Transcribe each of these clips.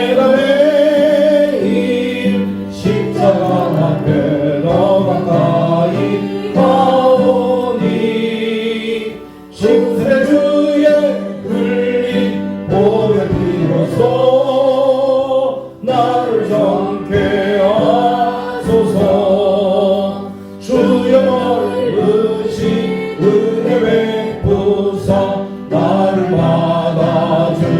내가 매일 십자가 앞에 더 가까이 가오니 구세주의 흘린 보혈 비로소 나를 정케 하소서. 주여 넓으신 은혜 베푸사 나를 받아주시고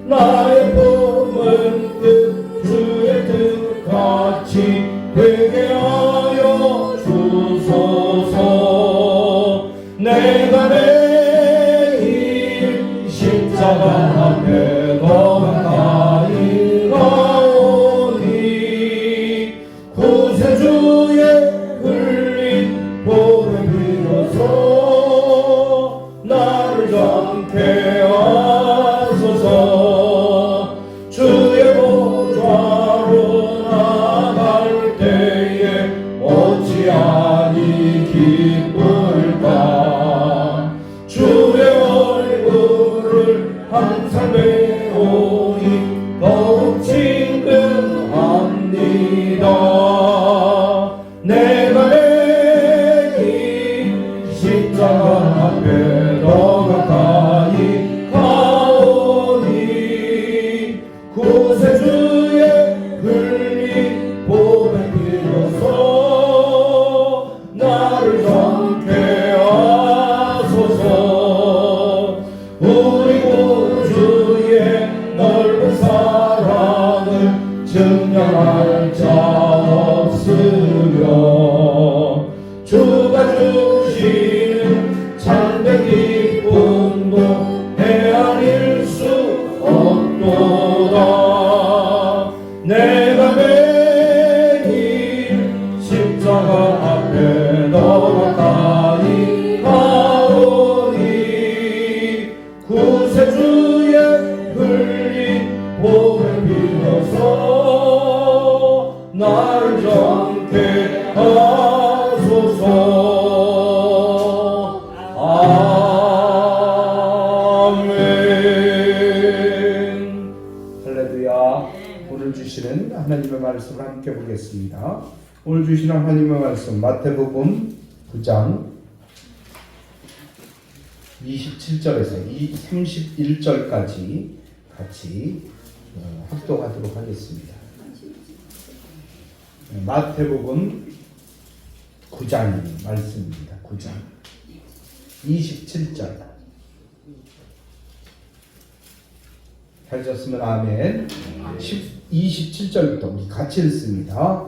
나의 품은 뜻 주의 뜻같이 되게 하여 주소서. 내가 매일 십자가 앞에 더 가까이 가오니 구세주의 흘린 보혈 비로소 나를 정케 하소서. 주의 보좌로 나갈 때에 어찌하니 기쁠까. 주의 얼굴을 항상 배우니 더욱 친근합니다. 내가 매일 십자가 앞에 더 가까이 가오니 구세주의 흘린 보혈 비로소 나를 정케 하소서. 우리 구주의 넓은 사랑을 증명할 자 없으며 주가 주시는 참된 기쁨도 헤아릴 수 없도다. 내가 매일 십자가 앞에 더 가까이 가오니 구세주의 흘린 보혈 비로소 나를 정케 하소서. 아멘. 할렐루야. 오늘 주시는 하나님의 말씀을 함께 보겠습니다. 오늘 주시는 하나님의 말씀 마태복음 9장 27절에서 31절까지 같이 합독하도록 하겠습니다. 마태복음 9장 말씀입니다. 9장 27절 펴졌으면 아멘. 27절부터 우리 같이 읽습니다.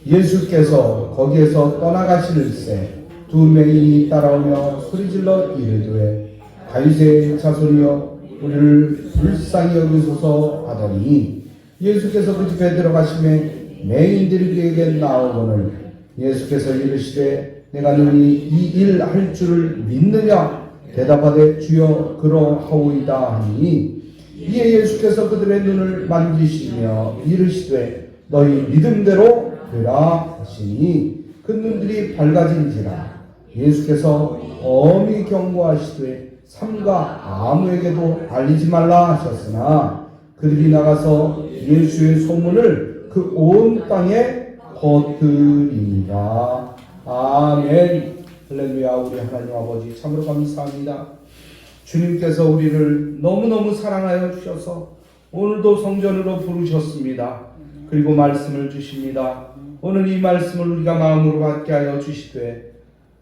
예수께서 거기에서 떠나가시는새 두 맹인이 따라오며 소리질러 이르되 다윗의 자손이여 우리를 불쌍히 여기소서 하더니 예수께서 그 집에 들어가시매 맹인들이 그에게 나오거늘 예수께서 이르시되 내가 너희 이 일 할 줄을 믿느냐 대답하되 주여 그러하오이다 하니 이에 예수께서 그들의 눈을 만지시며 이르시되 너희 믿음대로 되라 하시니 그 눈들이 밝아진지라. 예수께서 엄히 경고하시되 삼가 아무에게도 알리지 말라 하셨으나 그들이 나가서 예수의 소문을 그 온 땅에 퍼뜨리니라. 아멘. 할렐루야. 우리 하나님 아버지 참으로 감사합니다. 주님께서 우리를 너무너무 사랑하여 주셔서 오늘도 성전으로 부르셨습니다. 그리고 말씀을 주십니다. 오늘 이 말씀을 우리가 마음으로 받게 하여 주시되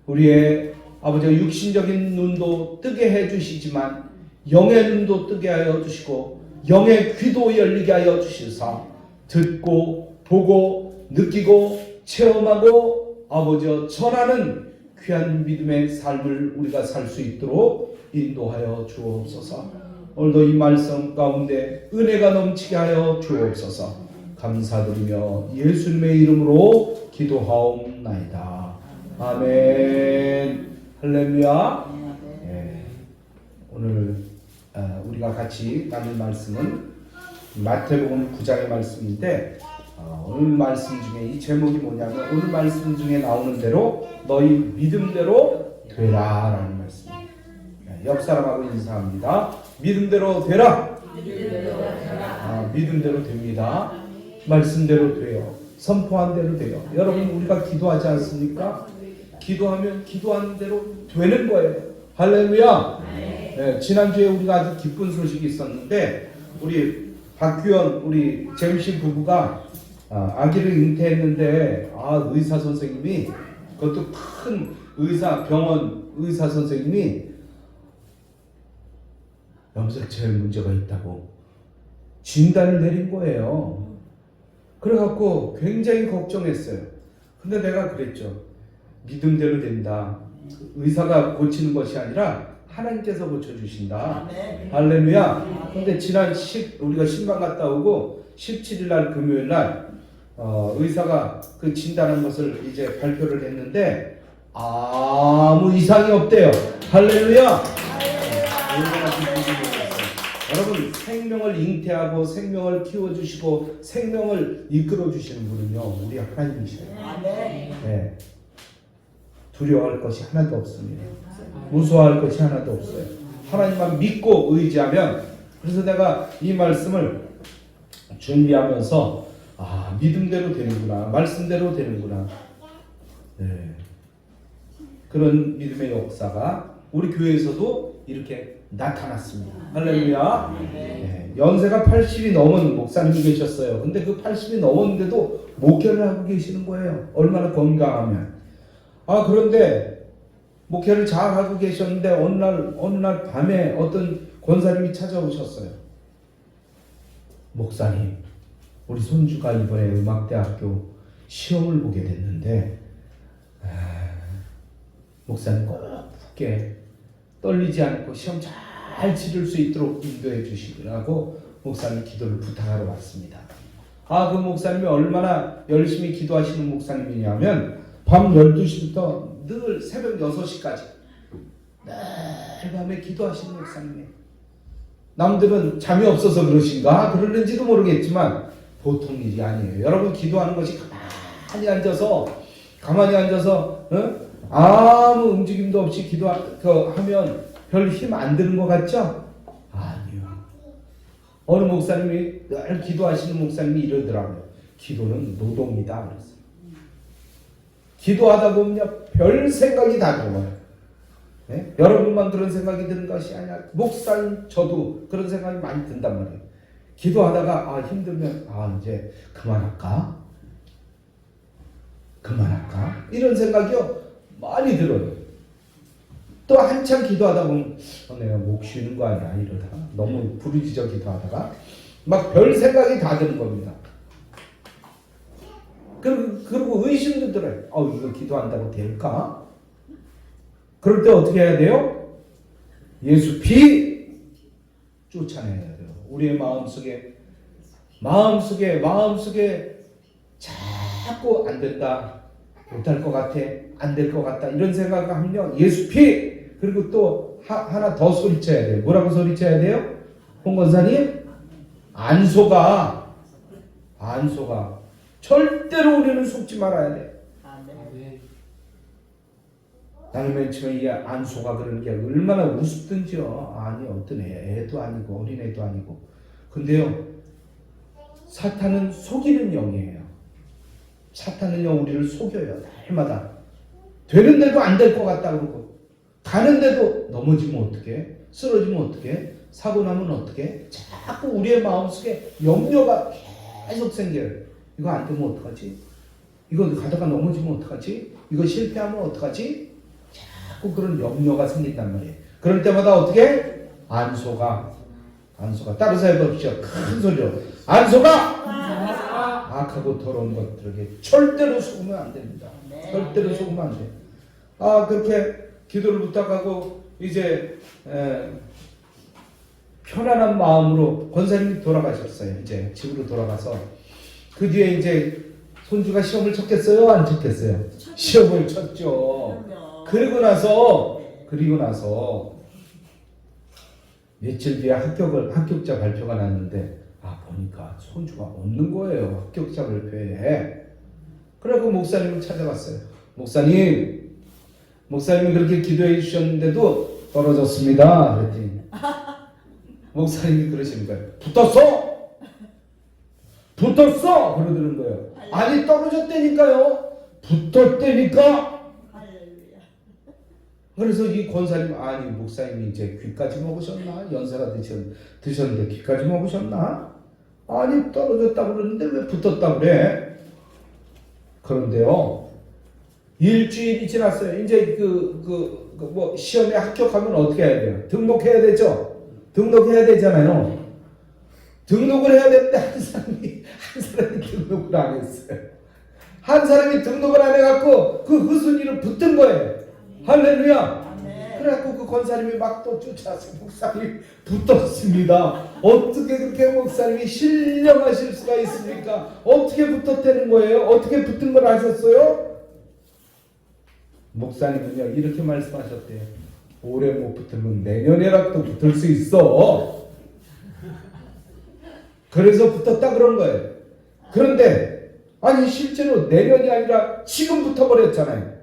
우리의 아버지가 육신적인 눈도 뜨게 해주시지만 영의 눈도 뜨게 하여 주시고 영의 귀도 열리게 하여 주시사 듣고 보고 느끼고 체험하고 아버지여 전하는 귀한 믿음의 삶을 우리가 살 수 있도록 인도하여 주옵소서. 오늘도 이 말씀 가운데 은혜가 넘치게 하여 주옵소서. 감사드리며 예수님의 이름으로 기도하옵나이다. 아멘. 할렐루야. 네. 오늘 우리가 같이 나눌 말씀은 마태복음 9장의 말씀인데 오늘 말씀 중에 이 제목이 뭐냐면 오늘 말씀 중에 나오는 대로 너희 믿음대로 되라 라는 말씀입니다. 옆 사람하고 인사합니다. 믿음대로 되라. 믿음대로 됩니다. 말씀대로 돼요. 선포한 대로 돼요. 여러분 우리가 기도하지 않습니까? 기도하면 기도하는 대로 되는 거예요. 할렐루야. 네, 지난주에 우리가 아주 기쁜 소식이 있었는데 우리 박규현 우리 재밌씨 부부가 아기를 잉태했는데 의사 선생님이 그것도 큰 병원 의사 선생님이 염색체에 문제가 있다고 진단을 내린 거예요. 그래갖고 굉장히 걱정했어요. 근데 내가 그랬죠. 믿음대로 된다. 의사가 고치는 것이 아니라 하나님께서 고쳐주신다. 할렐루야. 근데 우리가 신방 갔다 오고 17일 날 금요일 날 의사가 그 진단한 것을 이제 발표를 했는데 아무 이상이 없대요. 할렐루야. 여러분 생명을 잉태하고 생명을 키워주시고 생명을 이끌어주시는 분은요 우리 하나님이셔요. 네. 두려워할 것이 하나도 없습니다. 무서워할 것이 하나도 없어요. 하나님만 믿고 의지하면. 그래서 내가 이 말씀을 준비하면서 믿음대로 되는구나, 말씀대로 되는구나. 네. 그런 믿음의 역사가 우리 교회에서도 이렇게 나타났습니다. 할렐루야. 네. 연세가 80이 넘은 목사님이 계셨어요. 근데 그 80이 넘었는데도 목회를 하고 계시는 거예요. 얼마나 건강하면. 그런데 목회를 잘 하고 계셨는데 어느 날 밤에 어떤 권사님이 찾아오셨어요. 목사님, 우리 손주가 이번에 음악대학교 시험을 보게 됐는데 목사님 꼭 붙게 떨리지 않고 시험 잘 치를 수 있도록 인도해 주시라고 목사님 기도를 부탁하러 왔습니다. 그 목사님이 얼마나 열심히 기도하시는 목사님이냐면 밤 12시부터 늘 새벽 6시까지 늘 밤에 기도하시는 목사님이에요. 남들은 잠이 없어서 그러신가? 그러는지도 모르겠지만 보통 일이 아니에요. 여러분 기도하는 것이 가만히 앉아서 아무 움직임도 없이 기도하면 별 힘 안 드는 것 같죠? 아니요. 어느 목사님이 늘 기도하시는 목사님이 이러더라고요. 기도는 노동이다 그랬어요. 기도하다 보면 별 생각이 다 들어요. 네? 여러분만 그런 생각이 드는 것이 아니라 목사님 저도 그런 생각이 많이 든단 말이에요. 기도하다가 힘들면 이제 그만할까? 이런 생각이요 많이 들어요. 또 한참 기도하다 보면 내가 목 쉬는 거 아니야 이러다가 너무 부르짖어 기도하다가 막 별 생각이 다 드는 겁니다. 그리고 의심도 들어요. 이거 기도한다고 될까? 그럴 때 어떻게 해야 돼요? 예수 피 쫓아내야 돼요. 우리의 마음속에 자꾸 안 된다, 못할 것 같아, 안 될 것 같다 이런 생각을 하면요 예수 피. 그리고 또 하나 더 소리쳐야 돼요. 뭐라고 소리쳐야 돼요? 홍 권사님, 안 속아. 절대로 우리는 속지 말아야 돼. 나는 맨 처음에 이 안 속아 그러는 게 얼마나 우습든지요. 아니 어떤 애도 아니고 어린애도 아니고. 근데요 사탄은 속이는 영이에요. 사탄은요 우리를 속여요. 날마다 되는데도 안 될 것 같다 그러고 가는데도 넘어지면 어떡해? 쓰러지면 어떡해? 사고 나면 어떡해? 자꾸 우리의 마음속에 염려가 계속 생겨요. 이거 안 되면 어떡하지? 이거 가다가 넘어지면 어떡하지? 이거 실패하면 어떡하지? 자꾸 그런 염려가 생긴단 말이에요. 그럴 때마다 어떻게? 안 속아. 따라서 해봅시오. 큰 소리로. 안 속아! 악하고 더러운 것들에게 절대로 속으면 안 됩니다. 절대로 속으면 안 돼요. 그렇게 기도를 부탁하고 이제 편안한 마음으로 권사님이 돌아가셨어요. 이제 집으로 돌아가서 그 뒤에 이제 손주가 시험을 쳤겠어요? 안 쳤겠어요? 시험을 쳤죠. 그리고 나서 며칠 뒤에 합격자 발표가 났는데 보니까 손주가 없는 거예요. 합격자 발표에. 그래서 목사님을 찾아갔어요. 목사님이 그렇게 기도해 주셨는데도 떨어졌습니다. 그랬더니 목사님이 그러시는 거예요. 붙었어? 붙었어? 그러더는 거예요. 아니 떨어졌다니까요. 붙었다니까. 그래서 이 권사님, 아니 목사님이 이제 귀까지 먹으셨나? 연세가 드셨는데 귀까지 먹으셨나? 아니 떨어졌다 그러는데 왜 붙었다 그래? 그런데요, 일주일이 지났어요. 이제 뭐 시험에 합격하면 어떻게 해야 돼요? 등록해야 되죠? 등록해야 되잖아요. 등록을 해야 되는데 한 사람이 등록을 안 했어요. 한 사람이 등록을 안 해갖고 그 후순위로 붙은 거예요. 할렐루야. 그래갖고 그 권사님이 막 또 쫓아서 목사님 붙었습니다. 어떻게 그렇게 목사님이 신령하실 수가 있습니까? 어떻게 붙었다는 거예요? 어떻게 붙은 걸 아셨어요? 목사님은요 이렇게 말씀하셨대요. 올해 못 붙으면 내년에라도 붙을 수 있어. 그래서 붙었다 그런 거예요. 그런데 아니 실제로 내년이 아니라 지금 붙어버렸잖아요.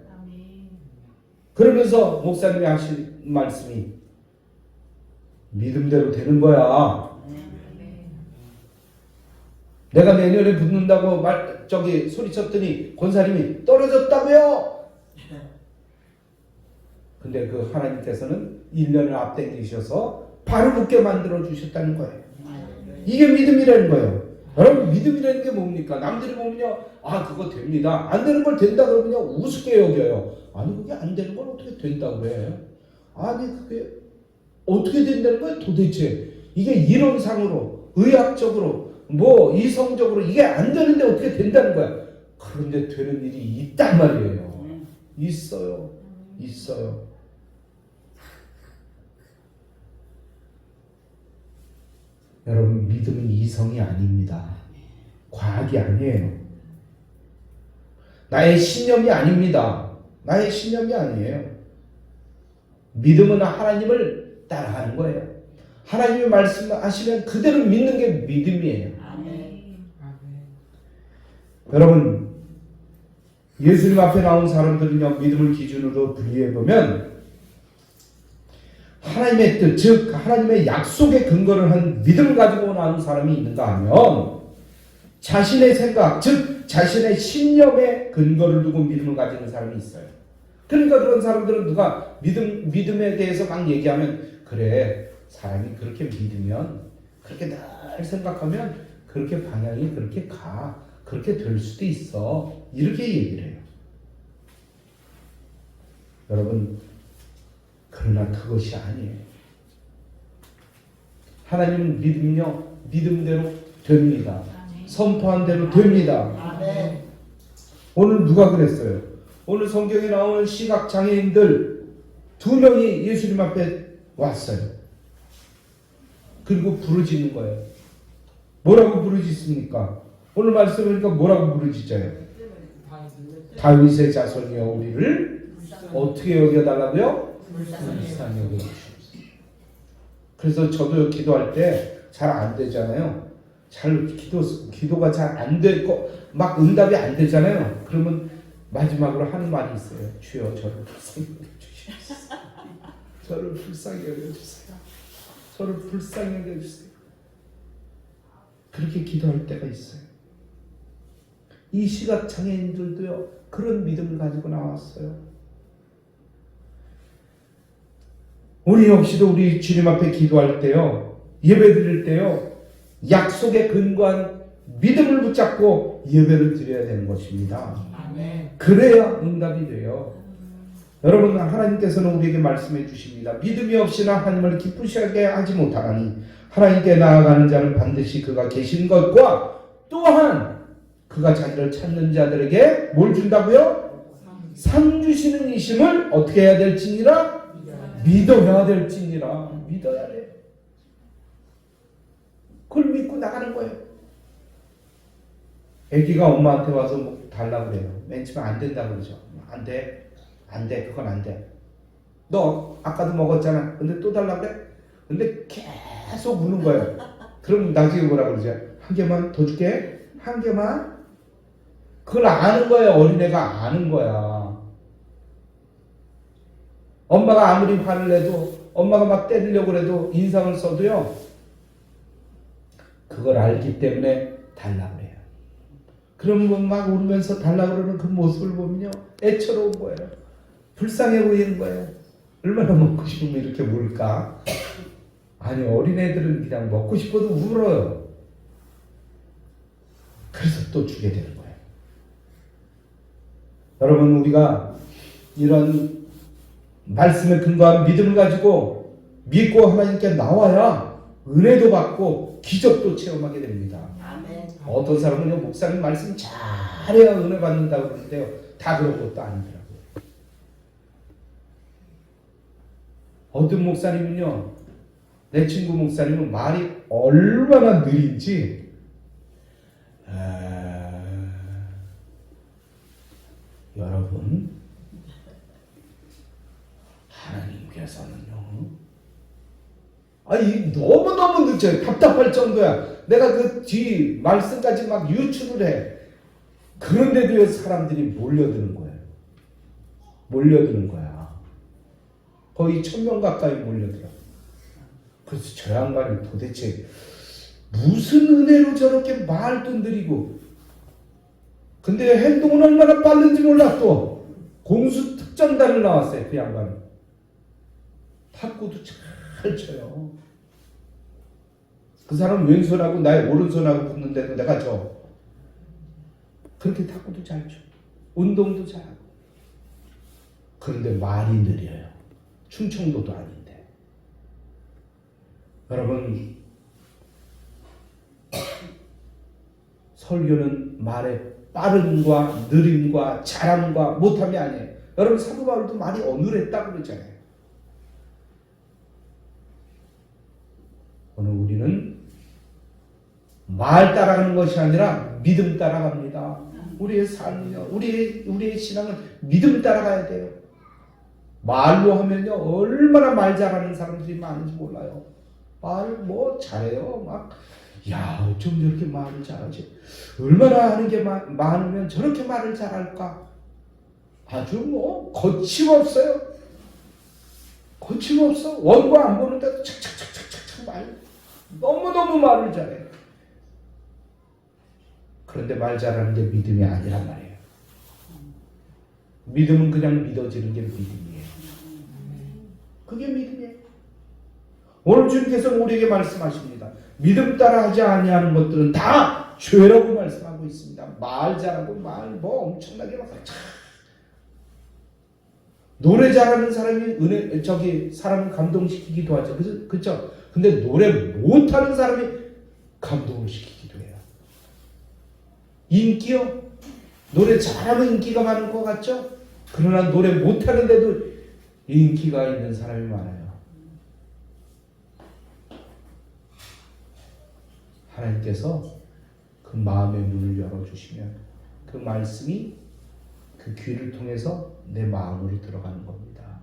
그러면서 목사님이 하신 말씀이 믿음대로 되는 거야. 내가 내년에 붙는다고 소리쳤더니 권사님이 떨어졌다고요. 근데 그 하나님께서는 1년을 앞당기셔서 바로 붙게 만들어 주셨다는 거예요. 이게 믿음이라는 거예요. 여러분 믿음이라는 게 뭡니까? 남들이 보면요, 아 그거 됩니다. 안 되는 걸 된다 그러면요 우습게 여겨요. 아니 그게 안 되는 걸 어떻게 된다고 그래? 아니 그게 어떻게 된다는 거야 도대체? 이게 이론상으로, 의학적으로, 뭐 이성적으로 이게 안 되는데 어떻게 된다는 거야? 그런데 되는 일이 있단 말이에요. 있어요. 여러분 믿음은 이성이 아닙니다. 과학이 아니에요. 나의 신념이 아닙니다. 나의 신념이 아니에요. 믿음은 하나님을 따라가는 거예요. 하나님이 말씀하시면 그대로 믿는 게 믿음이에요. 여러분 예수님 앞에 나온 사람들은요 믿음을 기준으로 분리해보면 하나님의 뜻, 즉 하나님의 약속에 근거를 한 믿음을 가지고 나온 사람이 있는가 하면 자신의 생각, 즉 자신의 신념에 근거를 두고 믿음을 가지는 사람이 있어요. 그러니까 그런 사람들은 누가 믿음에 대해서 막 얘기하면 그래 사람이 그렇게 믿으면 그렇게 늘 생각하면 그렇게 방향이 그렇게 가 그렇게 될 수도 있어 이렇게 얘기를 해요. 여러분 그러나 그것이 아니에요. 하나님은 믿음대로 됩니다. 선포한 대로 됩니다. 오늘 누가 그랬어요? 오늘 성경에 나오는 시각장애인들 2명이 예수님 앞에 왔어요. 그리고 부르짖는 거예요. 뭐라고 부르짖습니까? 오늘 말씀이니까 뭐라고 부르짖어요? 다윗의 자손이여 우리를 어떻게 여겨달라고요? 불쌍히 여겨주시옵소서. 그래서 저도 기도할 때 잘 안 되잖아요. 기도가 잘 안 되고 막 응답이 안 되잖아요. 그러면 마지막으로 하는 말이 있어요. 주여 저를 불쌍히 여겨주시옵소서. 저를 불쌍히 여겨주세요. 저를 불쌍히 여겨주세요. 그렇게 기도할 때가 있어요. 이 시각장애인들도요 그런 믿음을 가지고 나왔어요. 우리 역시도 우리 주님 앞에 기도할 때요, 예배 드릴 때요, 약속에 근거한 믿음을 붙잡고 예배를 드려야 되는 것입니다. 그래야 응답이 돼요. 여러분 하나님께서는 우리에게 말씀해 주십니다. 믿음이 없이나 하나님을 기쁘시게 하지 못하나니 하나님께 나아가는 자는 반드시 그가 계신 것과 또한 그가 자기를 찾는 자들에게 뭘 준다고요? 상 주시는 이심을 어떻게 해야 될지니라? 믿어야 될지니라. 믿어야 돼. 그걸 믿고 나가는 거예요. 애기가 엄마한테 와서 뭐 달라고 그래요. 맨 처음에 안 된다고 그러죠. 안 돼. 그건 안 돼. 너 아까도 먹었잖아. 근데 또 달라고 그래? 근데 계속 묻는 거예요. 그럼 나중에 뭐라 그러죠? 한 개만 더 줄게. 한 개만. 그걸 아는 거예요. 어린애가 아는 거야. 엄마가 아무리 화를 내도 엄마가 막 때리려고 해도 인상을 써도요 그걸 알기 때문에 달라고 해요. 그러면 막 울면서 달라고 그러는 그 모습을 보면요, 애처로운 거예요. 불쌍해 보이는 거예요. 얼마나 먹고 싶으면 이렇게 울까? 아니, 어린애들은 그냥 먹고 싶어도 울어요. 그래서 또 주게 되는 거예요. 여러분, 우리가 이런 말씀에 근거한 믿음을 가지고 믿고 하나님께 나와야 은혜도 받고 기적도 체험하게 됩니다. 아멘. 어떤 사람은 목사님 말씀 잘해야 은혜 받는다고 그러는데요, 다 그런 것도 아니더라고요. 어떤 목사님은요, 내 친구 목사님은 말이 얼마나 느린지, 여러분, 하나님께서는요, 아니, 너무너무 늦어요. 답답할 정도야. 내가 그 뒤 말씀까지 막 유추를 해. 그런데도 사람들이 몰려드는 거예요. 몰려드는 거야. 거의 1000명 가까이 몰려들어. 그래서 저 양반이 도대체 무슨 은혜로 저렇게 말도 느리고, 근데 행동은 얼마나 빠른지 몰라. 또 공수 특전단을 나왔어요. 그 양반은 탁구도 잘 쳐요. 그 사람 왼손하고 나의 오른손하고 붙는데도 내가 져. 그렇게 탁구도 잘 쳐. 운동도 잘하고. 그런데 말이 느려요. 충청도도 아닌데. 여러분, 설교는 말의 빠름과 느림과 잘함과 못함이 아니에요. 여러분, 사도 바울도 말이 어눌했다고 그러잖아요. 오늘 우리는 말 따라가는 것이 아니라 믿음 따라갑니다. 우리의 삶이요, 우리의 신앙은 믿음 따라가야 돼요. 말로 하면요, 얼마나 말 잘하는 사람들이 많은지 몰라요. 말 뭐 잘해요. 막, 야, 어쩜 저렇게 말을 잘하지? 얼마나 하는 게 많으면 저렇게 말을 잘할까? 아주 뭐 거침없어요. 거침없어. 원고 안 보는데도 착착착착착 말, 너무너무 말을 잘해요. 그런데 말 잘하는 게 믿음이 아니란 말이에요. 믿음은 그냥 믿어지는 게 믿음이에요. 그게 믿음이에요. 오늘 주님께서 우리에게 말씀하십니다. 믿음 따라 하지 아니하는 것들은 다 죄라고 말씀하고 있습니다. 말 잘하고 말 뭐 엄청나게 막 노래 잘하는 사람이 사람을 감동시키기도 하죠. 그렇죠? 근데 노래 못하는 사람이 감동을 시키기도 해요. 인기요? 노래 잘하면 인기가 많을 것 같죠? 그러나 노래 못하는데도 인기가 있는 사람이 많아요. 하나님께서 그 마음의 문을 열어주시면 그 말씀이 그 귀를 통해서 내 마음으로 들어가는 겁니다.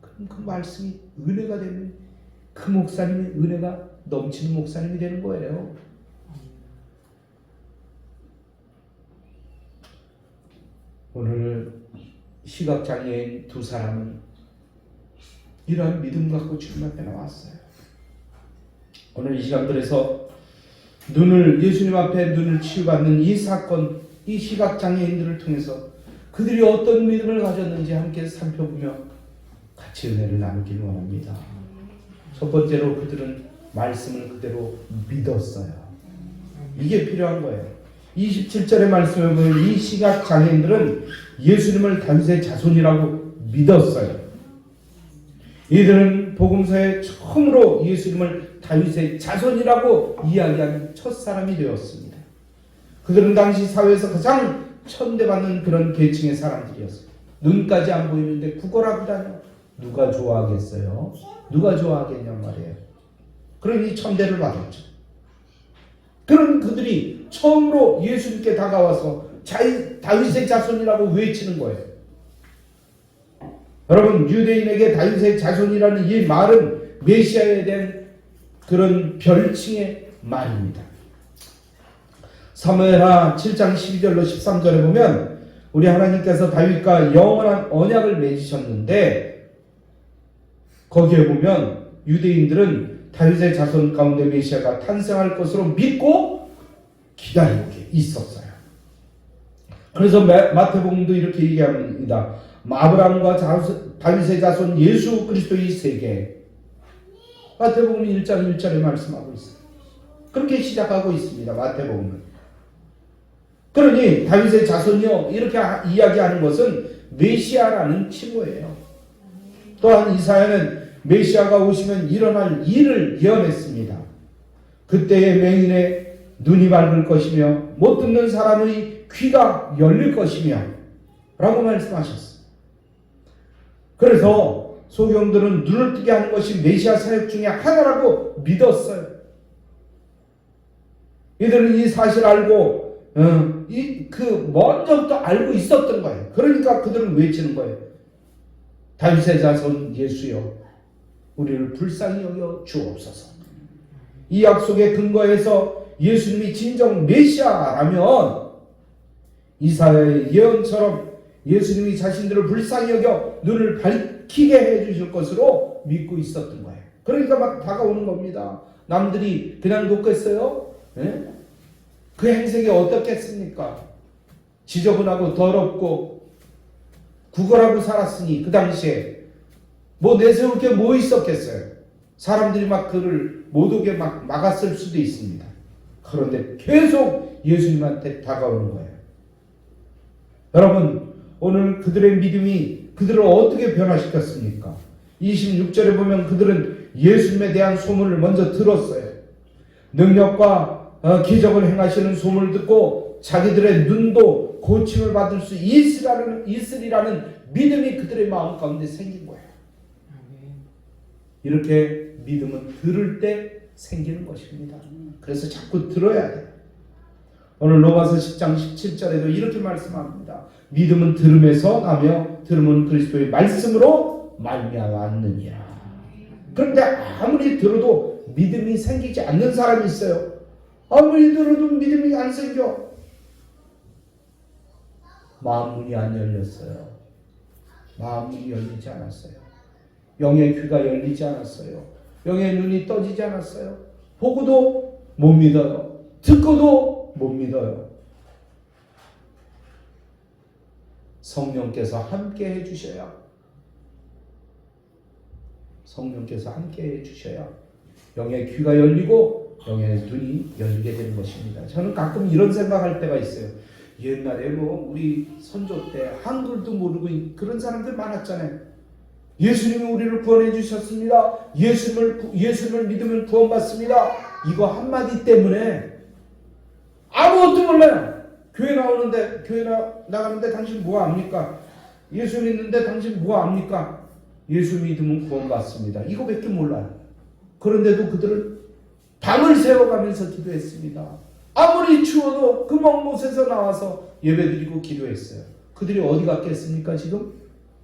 그럼 그 말씀이 은혜가 되면 그 목사님의 은혜가 넘치는 목사님이 되는 거예요. 오늘 시각장애인 두 사람은 이러한 믿음 갖고 주님 앞에 나왔어요. 오늘 이 시간들에서 예수님 앞에 눈을 치유받는 이 사건, 이 시각장애인들을 통해서 그들이 어떤 믿음을 가졌는지 함께 살펴보며 같이 은혜를 나누길 원합니다. 첫 번째로 그들은 말씀을 그대로 믿었어요. 이게 필요한 거예요. 27절의 말씀에 보면 이 시각장애인들은 예수님을 다윗의 자손이라고 믿었어요. 이들은 복음서에 처음으로 예수님을 다윗의 자손이라고 이야기하는 첫 사람이 되었습니다. 그들은 당시 사회에서 가장 천대받는 그런 계층의 사람들이었어요. 눈까지 안 보이는데 구걸하고 다녀. 누가 좋아하겠어요? 누가 좋아하겠냔 말이에요. 그러니 천대를 받았죠. 그런 그들이 처음으로 예수님께 다가와서 다윗의 자손이라고 외치는 거예요. 여러분, 유대인에게 다윗의 자손이라는 이 말은 메시아에 대한 그런 별칭의 말입니다. 사무엘하 7장 12절로 13절에 보면 우리 하나님께서 다윗과 영원한 언약을 맺으셨는데 거기에 보면 유대인들은 다윗의 자손 가운데 메시아가 탄생할 것으로 믿고 기다리고 있었어요. 그래서 마태복음도 이렇게 얘기합니다. 아브라함과 다윗의 자손 예수 그리스도의 세계. 마태복음 1장 1절에 말씀하고 있어요. 그렇게 시작하고 있습니다. 마태복음은. 그러니 다윗의 자손이요 이렇게 이야기하는 것은 메시아라는 칭호예요. 또한 이사야는 메시아가 오시면 일어날 일을 예언했습니다. 그때의 맹인의 눈이 밝을 것이며 못 듣는 사람의 귀가 열릴 것이며 라고 말씀하셨어요. 그래서 소경들은 눈을 뜨게 하는 것이 메시아 사역 중에 하나라고 믿었어요. 이들은 이 사실을 알고 먼저부터 알고 있었던 거예요. 그러니까 그들은 외치는 거예요. 다윗의 자손 예수여, 우리를 불쌍히 여겨 주옵소서. 이 약속의 근거에서 예수님이 진정 메시아라면 이사야의 예언처럼 예수님이 자신들을 불쌍히 여겨 눈을 밝히게 해주실 것으로 믿고 있었던 거예요. 그러니까 막 다가오는 겁니다. 남들이 그냥 놓겠어요? 네? 그 행색이 어떻겠습니까? 지저분하고 더럽고 구걸하고 살았으니 그 당시에 뭐 내세울 게 뭐 있었겠어요? 사람들이 막 그를 못 오게 막 막았을 수도 있습니다. 그런데 계속 예수님한테 다가오는 거예요. 여러분, 오늘 그들의 믿음이 그들을 어떻게 변화시켰습니까? 26절에 보면 그들은 예수님에 대한 소문을 먼저 들었어요. 능력과 기적을 행하시는 소문을 듣고 자기들의 눈도 고침을 받을 수 있으리라는 믿음이 그들의 마음 가운데 생긴 거예요. 이렇게 믿음은 들을 때 생기는 것입니다. 그래서 자꾸 들어야 돼요. 오늘 로마서 10장 17절에도 이렇게 말씀합니다. 믿음은 들음에서 나며 들음은 그리스도의 말씀으로 말미암았느니라. 그런데 아무리 들어도 믿음이 생기지 않는 사람이 있어요. 아무리 들어도 믿음이 안 생겨. 마음문이 안 열렸어요. 마음문이 열리지 않았어요. 영의 귀가 열리지 않았어요. 영의 눈이 떠지지 않았어요. 보고도 못 믿어요. 듣고도 못 믿어요. 성령께서 함께 해주셔야, 성령께서 함께 해주셔야 영의 귀가 열리고 영의 눈이 열리게 되는 것입니다. 저는 가끔 이런 생각할 때가 있어요. 옛날에 뭐 우리 선조 때 한글도 모르고 그런 사람들 많았잖아요. 예수님이 우리를 구원해 주셨습니다. 예수님을 믿으면 구원받습니다. 이거 한마디 때문에 아무것도 몰라요. 교회 나가는데 당신 뭐 압니까? 예수 믿는데 당신 뭐 압니까? 예수 믿으면 구원받습니다. 이거밖에 몰라요. 그런데도 그들은 밤을 새워가면서 기도했습니다. 아무리 추워도 그 먼 곳에서 나와서 예배드리고 기도했어요. 그들이 어디 갔겠습니까? 지금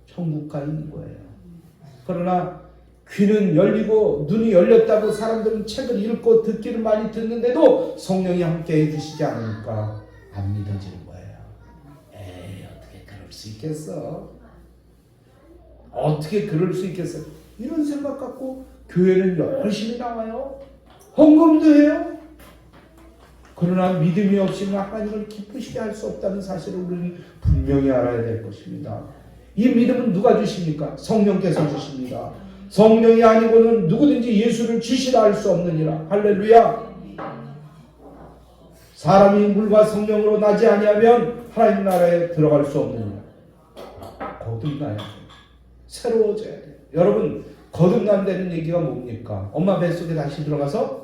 천국 가 있는 거예요. 그러나 귀는 열리고 눈이 열렸다고 사람들은 책을 읽고 듣기를 많이 듣는데도 성령이 함께 해주시지 않으니까 안 믿어지는 거예요. 에이, 어떻게 그럴 수 있겠어? 어떻게 그럴 수 있겠어? 이런 생각 갖고 교회는 열심히 나와요. 헌금도 해요. 그러나 믿음이 없이는 하나님을 기쁘시게 할 수 없다는 사실을 우리는 분명히 알아야 될 것입니다. 이 믿음은 누가 주십니까? 성령께서 주십니다. 성령이 아니고는 누구든지 예수를 주시라 할 수 없느니라. 할렐루야. 사람이 물과 성령으로 나지 아니하면 하나님 나라에 들어갈 수 없느니라. 거듭나야 돼요. 새로워져야 돼요. 여러분, 거듭난다는 얘기가 뭡니까? 엄마 뱃속에 다시 들어가서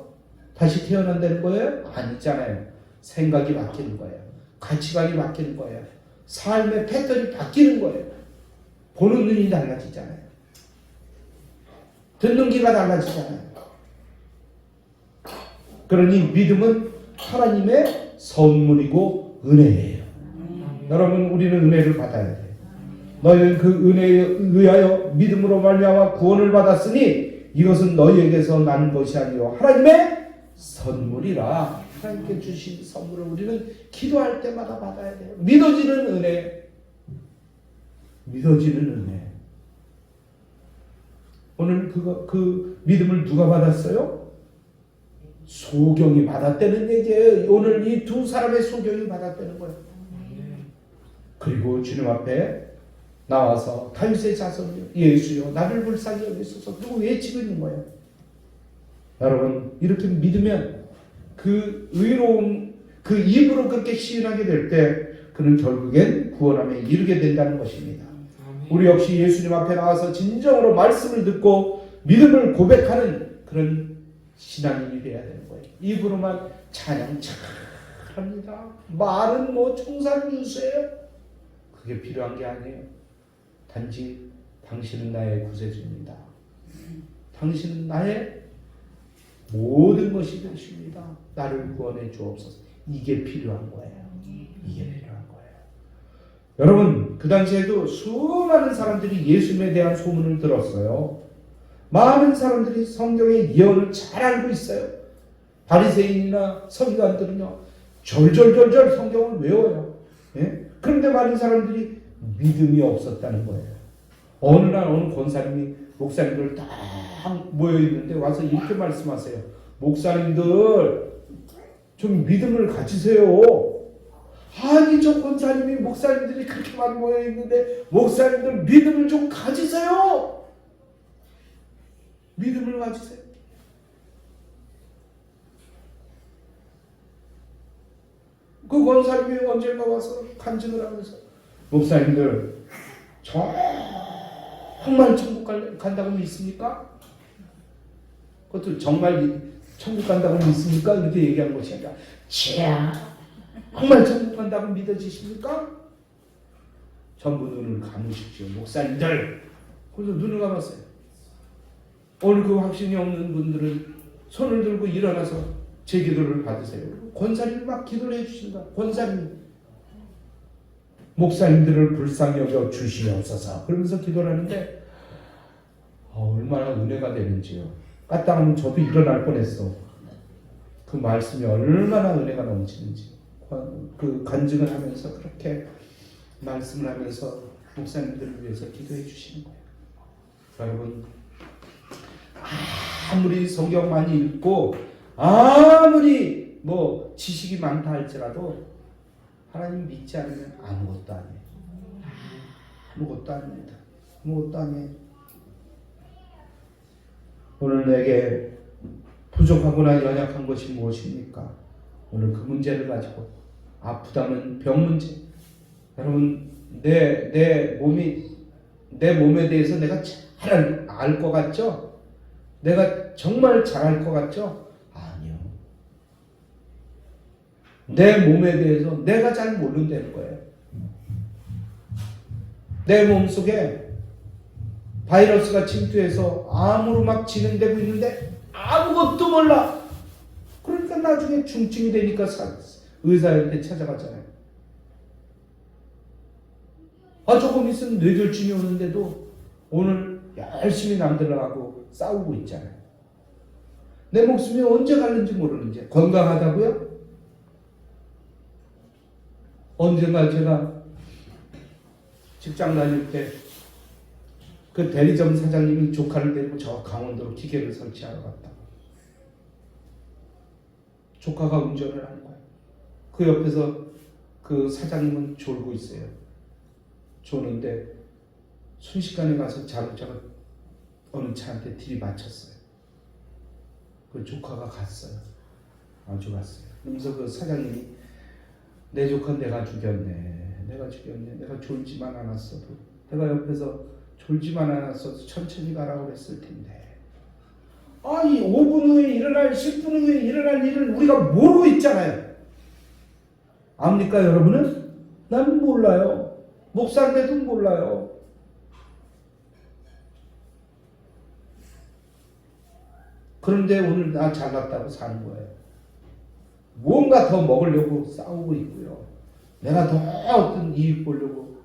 다시 태어난다는 거예요? 아니잖아요. 생각이 바뀌는 거예요. 가치관이 바뀌는 거예요. 삶의 패턴이 바뀌는 거예요. 보는 눈이 달라지잖아요. 듣는 귀가 달라지잖아요. 그러니 믿음은 하나님의 선물이고 은혜예요. 여러분, 우리는 은혜를 받아야 돼요. 너희는 그 은혜에 의하여 믿음으로 말미암아 구원을 받았으니 이것은 너희에게서 난 것이 아니요 하나님의 선물이라. 하나님께 주신 선물을 우리는 기도할 때마다 받아야 돼요. 믿어지는 은혜. 믿어지는 은혜. 오늘 그 믿음을 누가 받았어요? 소경이 받았다는 얘기예요. 오늘 이 두 사람의 소경이 받았다는 거예요. 그리고 주님 앞에 나와서 다윗의 자손이요 예수여 나를 불쌍히 여기소서 그리고 외치고 있는 거예요. 여러분 이렇게 믿으면 그 의로움 그 입으로 그렇게 시인하게 될 때 그는 결국엔 구원함에 이르게 된다는 것입니다. 우리 역시 예수님 앞에 나와서 진정으로 말씀을 듣고 믿음을 고백하는 그런 신앙인이 되어야 되는 거예요. 입으로만 찬양 잘합니다. 말은 뭐 청산유수예요. 그게 필요한 게 아니에요. 단지 당신은 나의 구세주입니다. 당신은 나의 모든 것이 되십니다. 나를 구원해 주옵소서. 이게 필요한 거예요. 이게 필요한 거예요. 여러분 그 당시에도 수많은 사람들이 예수님에 대한 소문을 들었어요. 많은 사람들이 성경의 예언을 잘 알고 있어요. 바리새인이나 서기관들은요 절절절절 성경을 외워요. 예? 그런데 많은 사람들이 믿음이 없었다는 거예요. 어느 날 어느 권사님이 목사님들 딱 모여있는데 와서 이렇게 말씀하세요. 목사님들 좀 믿음을 가지세요. 아니 저 권사님이 목사님들이 그렇게 많이 모여있는데 목사님들 믿음을 좀 가지세요. 믿음을 가지세요. 그 권사님이 언젠가 와서 간증을 하면서 목사님들 정말 천국 간다고 믿습니까? 그것도 정말 천국 간다고 믿습니까? 이렇게 얘기한 것이 아니라 정말 천국 간다고 믿어지십니까? 전부 눈을 감으십시오. 목사님들. 그래서 눈을 감았어요. 오늘 그 확신이 없는 분들은 손을 들고 일어나서 제 기도를 받으세요. 권사님이 막 기도를 해주신다. 권사님 목사님들을 불쌍히 여겨 주시옵소서 그러면서 기도를 하는데 얼마나 은혜가 되는지요. 까딱하면 저도 일어날 뻔했어. 그 말씀이 얼마나 은혜가 넘치는지 그 간증을 하면서 그렇게 말씀을 하면서 목사님들을 위해서 기도해 주시는 거예요. 여러분 아무리 성경 많이 읽고 아무리 뭐 지식이 많다 할지라도 하나님 믿지 않으면 아무것도 아니에요. 아무것도 아닙니다. 아무것도 아니에요. 오늘 내게 부족하거나 연약한 것이 무엇입니까? 오늘 그 문제를 가지고 아프다면 병 문제. 여러분 내 몸에 대해서 내가 잘 알 것 같죠? 내가 정말 잘 알 것 같죠? 아니요. 내 몸에 대해서 내가 잘 모른다는 거예요. 내 몸속에 바이러스가 침투해서 암으로 막 진행되고 있는데 아무것도 몰라. 그러니까 나중에 중증이 되니까 의사한테 찾아가잖아요. 조금 있으면 뇌졸중이 오는데도 오늘 열심히 남들하고 싸우고 있잖아요. 내 목숨이 언제 갈는지 모르는지. 건강하다고요? 언젠가 제가 직장 다닐 때 그 대리점 사장님이 조카를 데리고 저 강원도로 기계를 설치하러 갔다. 조카가 운전을 하는 거예요. 그 옆에서 그 사장님은 졸고 있어요. 조는데 순식간에 가서 자동차가 어느 차한테 들이맞췄어요. 그 조카가 갔어요. 아주 갔어요. 그러면서 그 사장님이 내 조카는 내가 죽였네. 내가 졸지만 않았어도. 내가 옆에서 졸지만 않았어도 천천히 가라고 그랬을 텐데. 아니 5분 후에 일어날 10분 후에 일어날 일을 우리가 모르고 있잖아요. 압니까 여러분은? 난 몰라요. 목사인데도 몰라요. 그런데 오늘 나 잘났다고 사는 거예요. 뭔가 더 먹으려고 싸우고 있고요. 내가 더 어떤 이익 보려고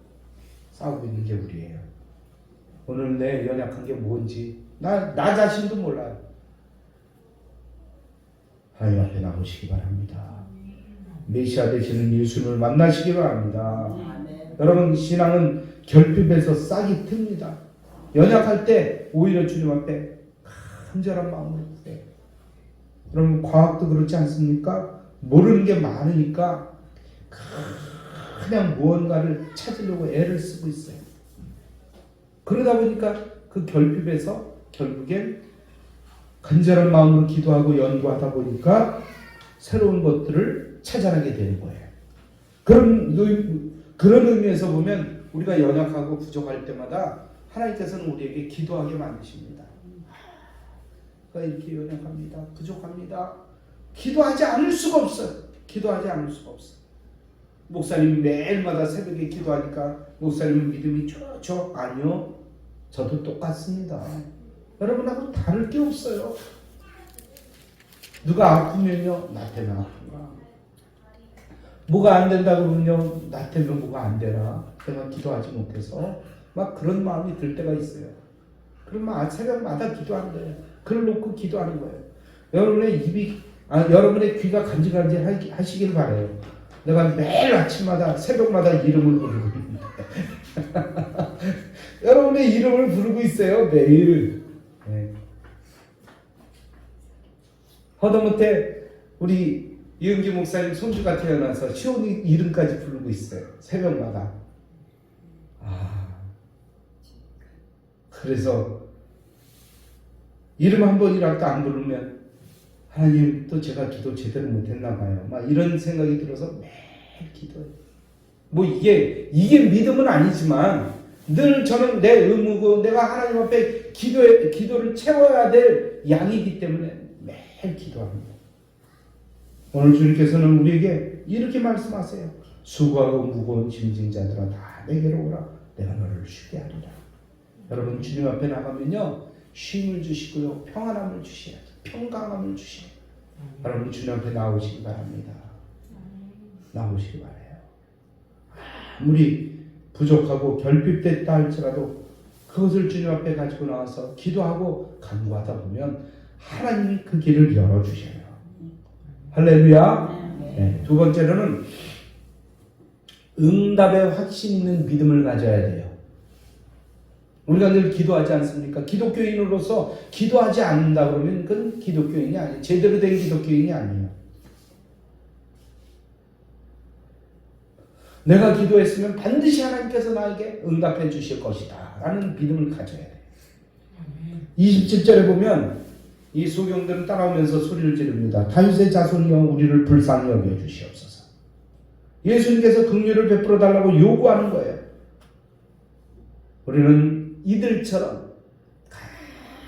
싸우고 있는 게 우리예요. 오늘 내 연약한 게 뭔지 나 자신도 몰라요. 하나님 앞에 나오시기 바랍니다. 메시아 되시는 예수님을 만나시기 바랍니다. 여러분 신앙은 결핍에서 싹이 틉니다. 연약할 때 오히려 주님 앞에 간절한 마음으로 구해요. 그럼 과학도 그렇지 않습니까? 모르는 게 많으니까 그냥 무언가를 찾으려고 애를 쓰고 있어요. 그러다 보니까 그 결핍에서 결국엔 간절한 마음으로 기도하고 연구하다 보니까 새로운 것들을 찾아내게 되는 거예요. 그런 의미에서 보면 우리가 연약하고 부족할 때마다 하나님께서는 우리에게 기도하게 만드십니다. 그러니까 이렇게 연약합니다. 부족합니다. 기도하지 않을 수가 없어요. 기도하지 않을 수가 없어요. 목사님이 매일마다 새벽에 기도하니까 목사님은 믿음이 좋죠? 아니요. 저도 똑같습니다. 여러분하고 다를 게 없어요. 누가 아프면요, 나 때문에 아픈가. 뭐가 안 된다 그러면요, 나 때문에 뭐가 안 되나. 내가 기도하지 못해서 막 그런 마음이 들 때가 있어요. 그러면 새벽마다 기도한대요. 글을 놓고 기도하는 거예요. 여러분의 귀가 간질간질 하시길 바래요. 내가 매일 아침마다 새벽마다 이름을 부르고 있는데 여러분의 이름을 부르고 있어요. 매일. 네. 하다못해 우리 이은기 목사님 손주가 태어나서 시온이 이름까지 부르고 있어요. 새벽마다. 그래서 이름 한 번이라도 안 부르면 하나님 또 제가 기도 제대로 못했나 봐요. 막 이런 생각이 들어서 매일 기도해요. 뭐 이게 믿음은 아니지만 늘 저는 내 의무고 내가 하나님 앞에 기도를 채워야 될 양이기 때문에 매일 기도합니다. 오늘 주님께서는 우리에게 이렇게 말씀하세요. 수고하고 무거운 짐진 자들아 다 내게로 오라. 내가 너를 쉬게 하리라. 여러분 주님 앞에 나가면요. 쉼을 주시고요. 평안함을 주셔야 돼요. 평강함을 주셔야 돼요. 여러분 주님 앞에 나오시기 바랍니다. 나오시기 바라요. 아무리 부족하고 결핍됐다 할지라도 그것을 주님 앞에 가지고 나와서 기도하고 간구하다 보면 하나님이 그 길을 열어주셔요. 할렐루야. 네. 두 번째로는 응답에 확신 있는 믿음을 가져야 돼요. 우리가 늘 기도하지 않습니까? 기독교인으로서 기도하지 않는다 그러면 그건 기독교인이 아니에요. 제대로 된 기독교인이 아니에요. 내가 기도했으면 반드시 하나님께서 나에게 응답해 주실 것이다 라는 믿음을 가져야 돼요. 27절에 보면 이 소경들은 따라오면서 소리를 지릅니다. 다윗의 자손이여 우리를 불쌍히 여겨 주시옵소서. 예수님께서 긍휼을 베풀어 달라고 요구하는 거예요. 우리는 이들처럼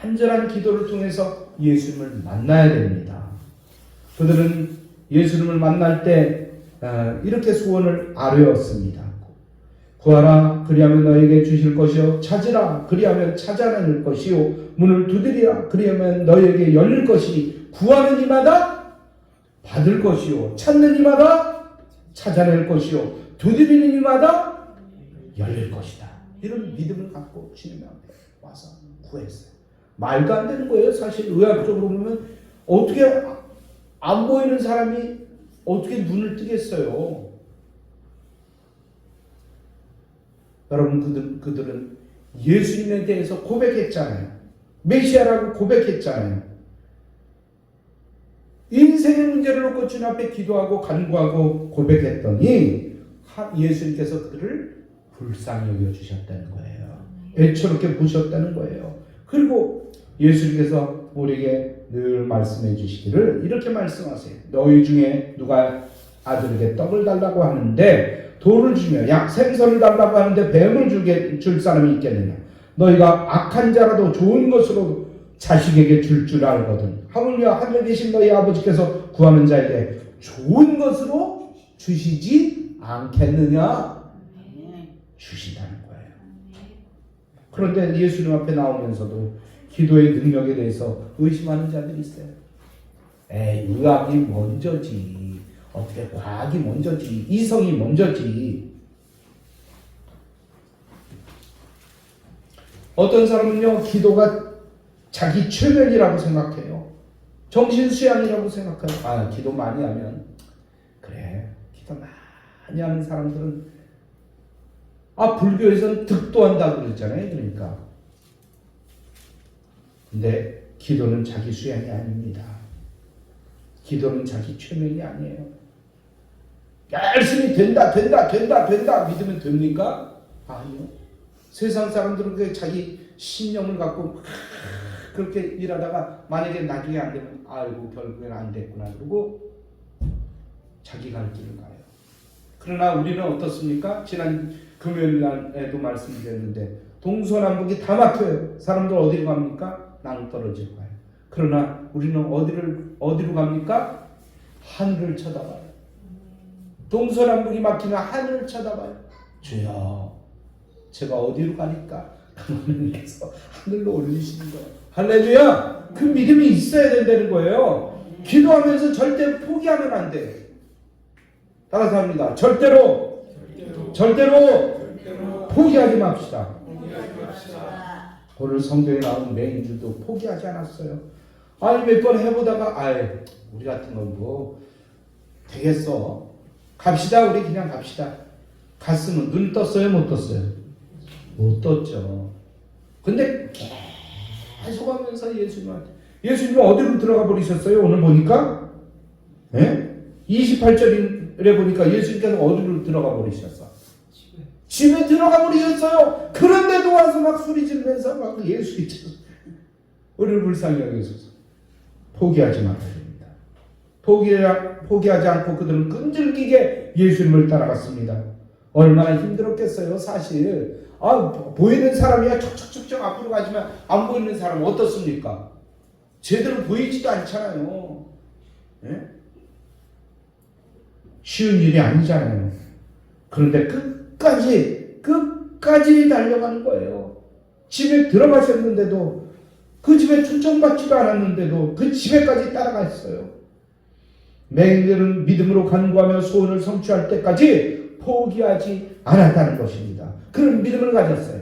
간절한 기도를 통해서 예수님을 만나야 됩니다. 그들은 예수님을 만날 때 이렇게 소원을 아뢰었습니다. 구하라 그리하면 너에게 주실 것이요 찾으라 그리하면 찾아낼 것이요 문을 두드리라 그리하면 너에게 열릴 것이니 구하는 이마다 받을 것이요 찾는 이마다 찾아낼 것이요 두드리는 이마다 열릴 것이다. 이런 믿음을 갖고 주님 앞에 와서 구했어요. 말도 안 되는 거예요. 사실 의학적으로 보면 어떻게 안 보이는 사람이 어떻게 눈을 뜨겠어요. 여러분 그들은 예수님에 대해서 고백했잖아요. 메시아라고 고백했잖아요. 인생의 문제를 놓고 주님 앞에 기도하고 간구하고 고백했더니 예수님께서 그들을 불쌍히 여겨주셨다는 거예요. 애처롭게 보셨다는 거예요. 그리고 예수님께서 우리에게 늘 말씀해 주시기를 이렇게 말씀하세요. 너희 중에 누가 아들에게 떡을 달라고 하는데 돌을 주며 생선을 달라고 하는데 뱀을 줄 사람이 있겠느냐. 너희가 악한 자라도 좋은 것으로 자식에게 줄 알거든. 하물며 하늘에 계신 너희 아버지께서 구하는 자에게 좋은 것으로 주시지 않겠느냐. 주신다는 거예요. 그런데 예수님 앞에 나오면서도 기도의 능력에 대해서 의심하는 자들이 있어요. 의학이 먼저지. 어떻게 과학이 먼저지. 이성이 먼저지. 어떤 사람은요, 기도가 자기 최면이라고 생각해요. 정신수양이라고 생각해요. 기도 많이 하면. 그래, 기도 많이 하는 사람들은 불교에서는 득도한다고 그랬잖아요. 그러니까 근데 기도는 자기 수양이 아닙니다. 기도는 자기 최면이 아니에요. 열심히 된다 믿으면 됩니까? 아니요. 세상 사람들은 자기 신념을 갖고 그렇게 일하다가 만약에 나중에 안 되면 아이고 결국엔 안 됐구나 그러고 자기 갈 길을 가요. 그러나 우리는 어떻습니까? 지난 금요일 날에도 말씀드렸는데 동서남북이 다 막혀요. 사람들 어디로 갑니까? 낭떠러지로 가요. 그러나 우리는 어디로 갑니까? 하늘을 쳐다봐요. 동서남북이 막히면 하늘을 쳐다봐요. 주여, 제가 어디로 가니까 하나님께서 하늘로 올리시는 거예요. 할렐루야! 그 믿음이 있어야 된다는 거예요. 기도하면서 절대 포기하면 안 돼요. 따라서 합니다. 절대로 포기하지 맙시다. 오늘 성경에 나온 맹인들도 포기하지 않았어요. 아니 몇 번 해보다가 우리 같은 건 뭐 되겠어. 갑시다. 우리 그냥 갑시다. 갔으면 눈 떴어요? 못 떴어요? 못 떴죠. 근데 계속 하면서 예수님은 어디로 들어가 버리셨어요? 오늘 보니까 28절에 보니까 예수님께서 어디로 들어가 버리셨어? 집에 들어가 버리셨어요. 그런데도 와서 막 소리 지르면서 막 예수 잊혀서 우리를 불쌍히 여기소서. 포기하지 말아야 됩니다. 포기하지 않고 그들은 끈질기게 예수님을 따라갔습니다. 얼마나 힘들었겠어요. 사실 보이는 사람이야 척척척척 앞으로 가지만 안 보이는 사람은 어떻습니까? 제대로 보이지도 않잖아요. 쉬운 일이 아니잖아요. 그런데 끝까지 달려가는 거예요. 집에 들어가셨는데도 그 집에 초청받지도 않았는데도 그 집에까지 따라갔어요. 맹인들은 믿음으로 간구하며 소원을 성취할 때까지 포기하지 않았다는 것입니다. 그런 믿음을 가졌어요.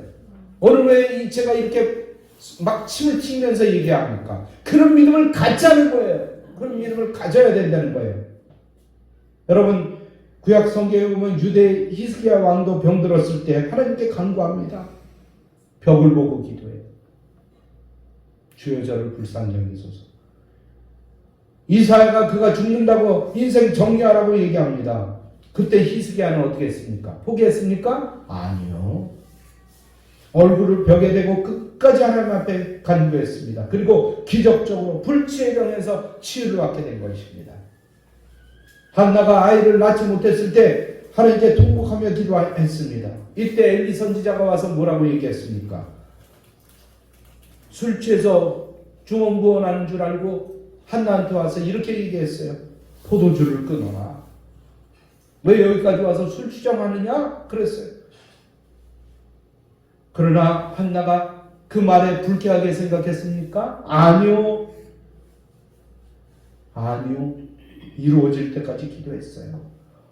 오늘 왜 제가 이렇게 막 침을 튀면서 얘기합니까? 그런 믿음을 갖자는 거예요. 그런 믿음을 가져야 된다는 거예요. 여러분 구약 성경에 보면 유대 히스기야 왕도 병들었을 때 하나님께 간구합니다. 벽을 보고 기도해요. 주여 저를 불쌍히 여기소서. 이사야가 그가 죽는다고 인생 정리하라고 얘기합니다. 그때 히스기야는 어떻게 했습니까? 포기했습니까? 아니요. 얼굴을 벽에 대고 끝까지 하나님 앞에 간구했습니다. 그리고 기적적으로 불치의 병에서 치유를 받게 된 것입니다. 한나가 아이를 낳지 못했을 때 하나님께 통곡하며 기도했습니다. 이때 엘리 선지자가 와서 뭐라고 얘기했습니까? 술 취해서 중언부언하는 줄 알고 한나한테 와서 이렇게 얘기했어요. 포도주를 끊어라. 왜 여기까지 와서 술 추정하느냐? 그랬어요. 그러나 한나가 그 말에 불쾌하게 생각했습니까? 아니요. 이루어질 때까지 기도했어요.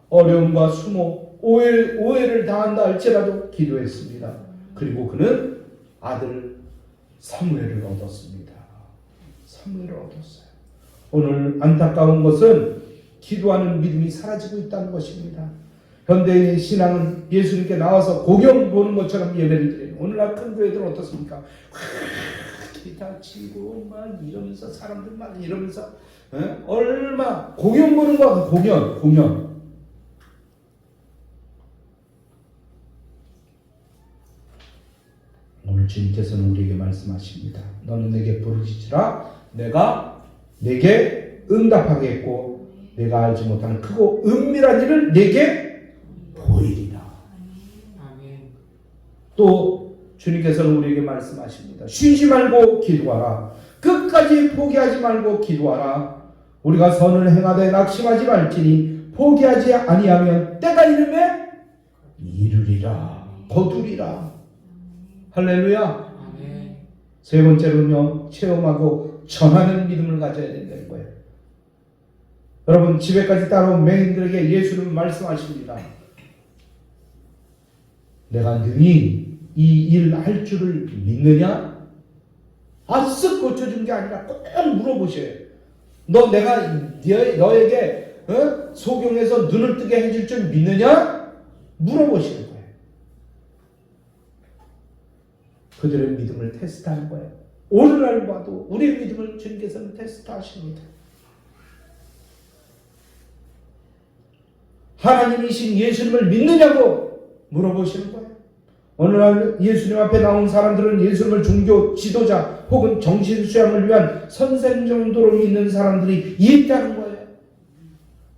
어려움과 수모, 오해를 당한다 할지라도 기도했습니다. 그리고 그는 아들 사무엘을 얻었습니다. 사무엘을 얻었어요. 오늘 안타까운 것은 기도하는 믿음이 사라지고 있다는 것입니다. 현대의 신앙은 예수님께 나와서 공연 보는 것처럼 예배를 드려요. 오늘날 큰 교회들은 어떻습니까? 기타 치고 막 이러면서 사람들 막 이러면서 얼마 공연 보는 거 공연. 오늘 주님께서는 우리에게 말씀하십니다. 너는 내게 부르짖으라 내가 내게 응답하겠고 내가 알지 못하는 크고 은밀한 일을 내게 보이리라. 또 주님께서는 우리에게 말씀하십니다. 쉬지 말고 기도하라. 끝까지 포기하지 말고 기도하라. 우리가 선을 행하되 낙심하지 말지니 포기하지 아니하면 때가 이르매 이르리라. 거두리라. 할렐루야. 세 번째로는요, 체험하고 전하는 믿음을 가져야 된다는 거예요. 여러분 집에까지 따라온 맹인들에게 예수는 말씀하십니다. 내가 능히 이 일 할 줄을 믿느냐? 쓱 고쳐준 게 아니라 꼭 물어보셔요. 내가 너에게 소경에서 눈을 뜨게 해줄 줄 믿느냐? 물어보시는 거예요. 그들의 믿음을 테스트하는 거예요. 오늘날 봐도 우리의 믿음을 주님께서는 테스트하십니다. 하나님이신 예수님을 믿느냐고 물어보시는 거예요. 오늘날 예수님 앞에 나온 사람들은 예수님을 종교 지도자 혹은 정신수양을 위한 선생 정도로 믿는 사람들이 있다는 거예요.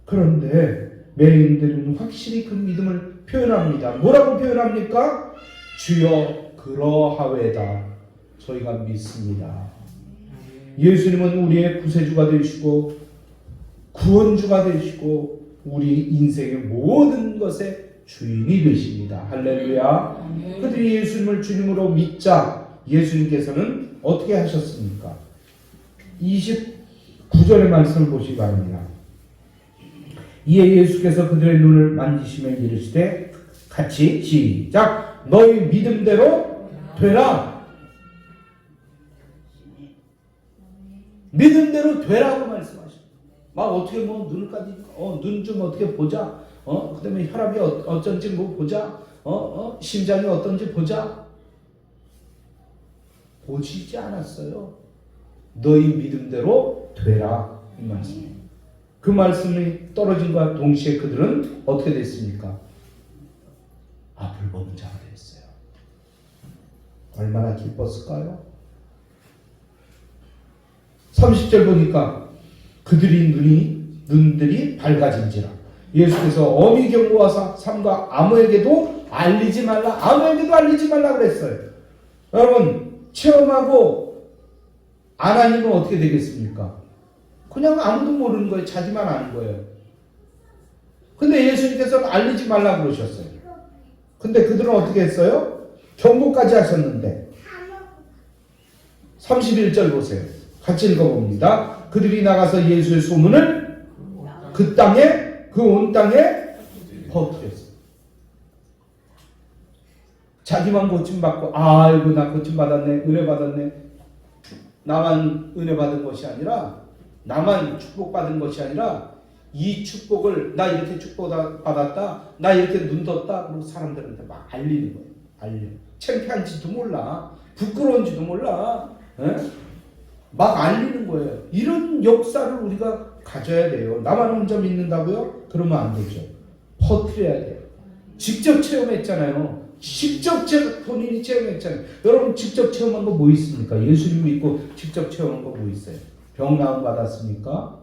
그런데 매인들은 확실히 그 믿음을 표현합니다. 뭐라고 표현합니까? 주여 그러하외다. 저희가 믿습니다. 예수님은 우리의 구세주가 되시고 구원주가 되시고 우리 인생의 모든 것의 주인이 되십니다. 할렐루야. 그들이 예수님을 주님으로 믿자 예수님께서는 어떻게 하셨습니까? 29절의 말씀을 보시기 바랍니다. 이에 예수께서 그들의 눈을 만지시며 이르시되 같이 시작 너희 믿음대로 되라. 믿음대로 되라고 말씀하십니다. 막 어떻게 뭐 눈까지 눈 좀 어떻게 보자. 그다음에 혈압이 어쩐지 뭐 보자. 심장이 어떤지 보자. 보시지 않았어요. 너희 믿음대로 되라 이 말씀. 그 말씀이 떨어진과 동시에 그들은 어떻게 됐습니까? 앞을 보는 자가 됐어요. 얼마나 기뻤을까요? 30절 보니까 그들이 눈들이 밝아진지라. 예수께서 어미 경고하사 삼가 아무에게도 알리지 말라. 아무에게도 알리지 말라 그랬어요. 여러분 체험하고 안 하니면 어떻게 되겠습니까? 그냥 아무도 모르는 거예요. 자기만 아는 거예요. 근데 예수님께서는 알리지 말라 그러셨어요. 근데 그들은 어떻게 했어요? 경고까지 하셨는데 31절 보세요. 같이 읽어봅니다. 그들이 나가서 예수의 소문을 그 땅에 그 온 땅에 퍼뜨렸어요. 자기만 고침받고 아이고 나 고침받았네 은혜 받았네 나만 은혜 받은 것이 아니라 나만 축복받은 것이 아니라 이 축복을 나 이렇게 축복받았다 나 이렇게 눈 떴다 그리고 사람들한테 막 알리는 거예요. 알려. 창피한지도 몰라 부끄러운지도 몰라 에? 막 알리는 거예요. 이런 역사를 우리가 가져야 돼요. 나만 혼자 믿는다고요? 그러면 안 되죠. 퍼뜨려야 돼요. 직접 체험했잖아요. 직접 본인이 체험했잖아요. 여러분 직접 체험한 거 뭐 있습니까? 예수님 믿고 직접 체험한 거 뭐 있어요? 병 나음 받았습니까?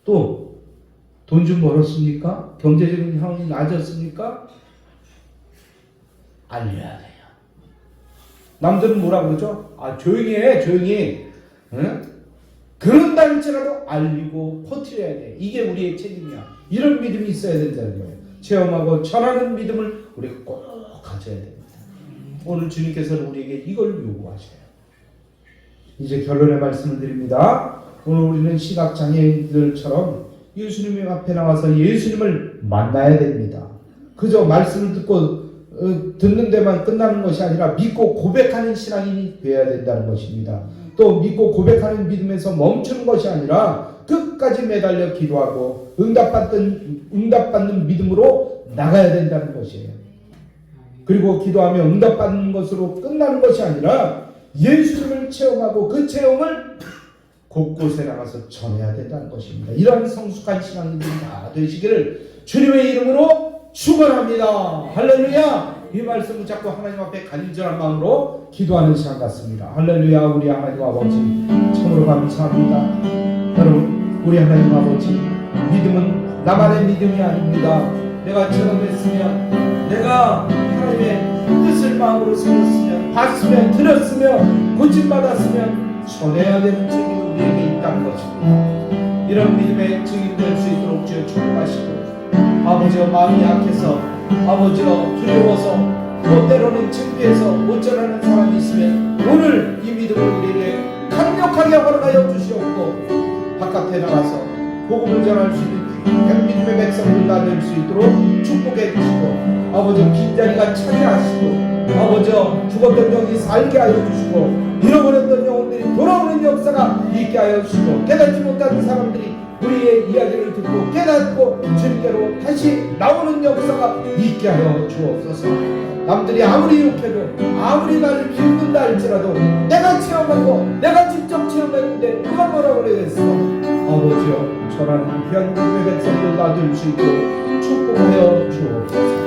또 돈 좀 벌었습니까? 경제적인 상황이 나아졌습니까? 알려야 돼요. 남들은 뭐라 그러죠? 조용히 해 조용히. 응? 그런다 할지라도 알리고 퍼뜨려야 돼. 이게 우리의 책임이야. 이런 믿음이 있어야 된다는 거예요. 체험하고 전하는 믿음을 우리가 꼭 가져야 됩니다. 오늘 주님께서는 우리에게 이걸 요구하셔요. 이제 결론의 말씀을 드립니다. 오늘 우리는 시각장애인들처럼 예수님 앞에 나와서 예수님을 만나야 됩니다. 그저 말씀을 듣는 데만 끝나는 것이 아니라 믿고 고백하는 신앙인이 되어야 된다는 것입니다. 또 믿고 고백하는 믿음에서 멈추는 것이 아니라 끝까지 매달려 기도하고 응답받는 믿음으로 나가야 된다는 것이에요. 그리고 기도하며 응답받는 것으로 끝나는 것이 아니라 예수님을 체험하고 그 체험을 곳곳에 나가서 전해야 된다는 것입니다. 이런 성숙한 신앙인들이 다 되시기를 주님의 이름으로 축원합니다. 할렐루야. 이 말씀을 자꾸 하나님 앞에 간절한 마음으로 기도하는 시간 같습니다. 할렐루야. 우리 하나님 아버지 참으로 감사합니다. 여러분 우리 하나님 아버지 믿음은 나만의 믿음이 아닙니다. 내가 체험했으면 내가 하나님의 뜻을 마음으로 생겼으면 봤으면 들었으면 고침받았으면 전해야 되는 책임이 우리에게 있다는 것입니다. 이런 믿음의 증인 될 수 있도록 주여 축복하시고 아버지여 마음이 약해서 아버지여 두려워서 또 때로는 창피해서 못 전하는 사람이 있으면 오늘 이 믿음을 우리에게 강력하게 허락하여 주시옵고 바깥에 나가서 복음을 전할 수 있는 믿음의 백성들 나눌 수 있도록 축복해 주시고 아버지여 빈자리가 차게 하시고 아버지여 죽었던 영이 살게 하여 주시고 잃어버렸던 영혼들이 돌아오는 역사가 있게 하여 주시고 깨닫지 못하는 사람들이 우리의 이야기를 듣고 깨닫고 주님께로 다시 나오는 역사가 있게 하여 주옵소서. 남들이 아무리 욕해도 아무리 나를 비웃는다 할지라도 내가 체험하고 내가 직접 체험했는데 누가 뭐라 그러겠어. 아버지여, 저라는 귀한 국의 백성들 놔둘 수 있도록 축복하여 주옵소서.